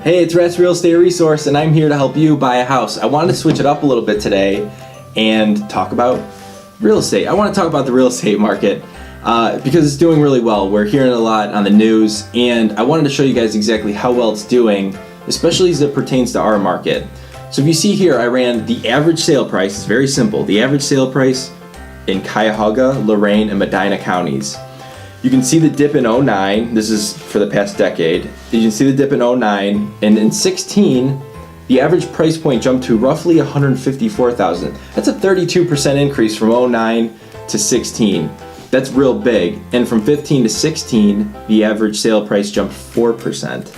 Hey, it's Rath's Real Estate Resource, and I'm here to help you buy a house. I wanted to switch it up a little bit today and talk about real estate. I want to talk about the real estate market because it's doing really well. We're hearing a lot on the news, and I wanted to show you guys exactly how well it's doing, especially as it pertains to our market. So if you see here, I ran the average sale price. It's very simple. The average sale price in Cuyahoga, Lorain, and Medina counties. You can see the dip in 09. This is for the past decade. You can see the dip in 09, and in 16, the average price point jumped to roughly $154,000. That's a 32% increase from 09 to 16. That's real big. And from 15 to 16, the average sale price jumped 4%.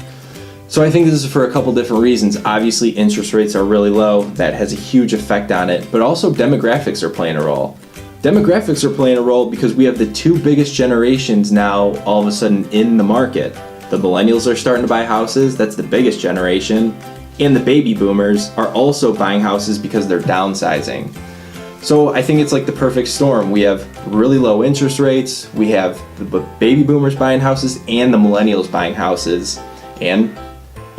So I think this is for a couple different reasons. Obviously, interest rates are really low. That has a huge effect on it. But also demographics are playing a role. Demographics are playing a role because we have the two biggest generations now all of a sudden in the market. The millennials are starting to buy houses. That's the biggest generation. And the baby boomers are also buying houses because they're downsizing. So I think it's like the perfect storm. We have really low interest rates. We have the baby boomers buying houses and the millennials buying houses. And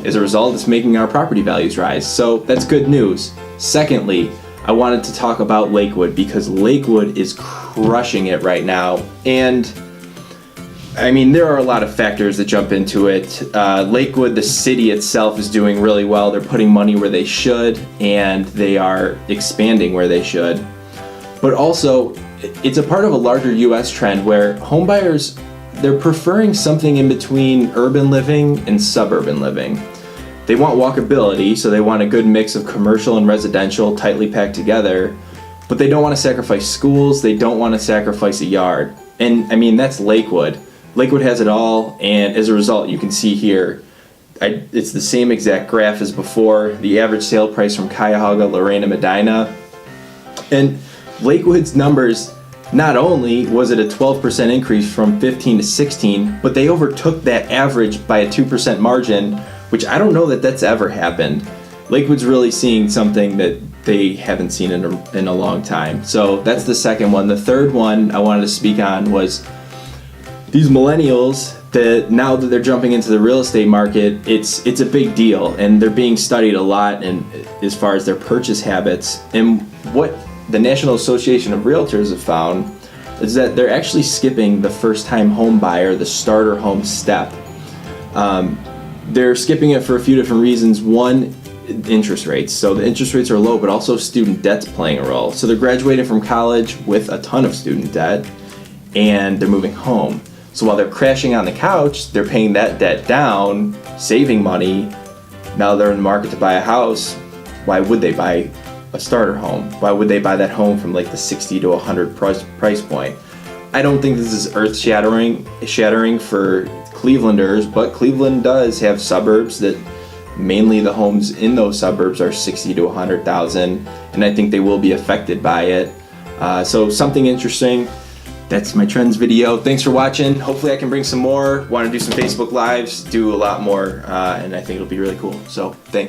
as a result, it's making our property values rise. So that's good news. Secondly, I wanted to talk about Lakewood because Lakewood is crushing it right now. And I mean, there are a lot of factors that jump into it. Lakewood, the city itself, is doing really well. They're putting money where they should, and they are expanding where they should. But also, it's a part of a larger U.S. trend where homebuyers, they're preferring something in between urban living and suburban living. They want walkability, so they want a good mix of commercial and residential tightly packed together, but they don't want to sacrifice schools, they don't want to sacrifice a yard. And I mean, that's Lakewood. Lakewood has it all, and as a result, you can see here, it's the same exact graph as before, the average sale price from Cuyahoga, Lorain, and Medina. And Lakewood's numbers, not only was it a 12% increase from 15 to 16, but they overtook that average by a 2% margin, which I don't know that that's ever happened. Lakewood's really seeing something that they haven't seen in a long time. So that's the second one. The third one I wanted to speak on was these millennials that now that they're jumping into the real estate market, it's a big deal, and they're being studied a lot and as far as their purchase habits. And what the National Association of Realtors have found is that they're actually skipping the first-time home buyer, the starter home step. They're skipping it for a few different reasons. One, interest rates. So the interest rates are low, but also student debt's playing a role. So they're graduating from college with a ton of student debt, and they're moving home. So while they're crashing on the couch, they're paying that debt down, saving money. Now they're in the market to buy a house. Why would they buy a starter home? Why would they buy that home from like the 60 to 100 price point? I don't think this is earth-shattering for Clevelanders, but Cleveland does have suburbs that mainly the homes in those suburbs are 60 to 100,000, and I think they will be affected by it. So something interesting. That's my trends video. Thanks for watching. Hopefully I can bring some more. Want to do some Facebook Lives, do a lot more, and I think it'll be really cool. So thanks.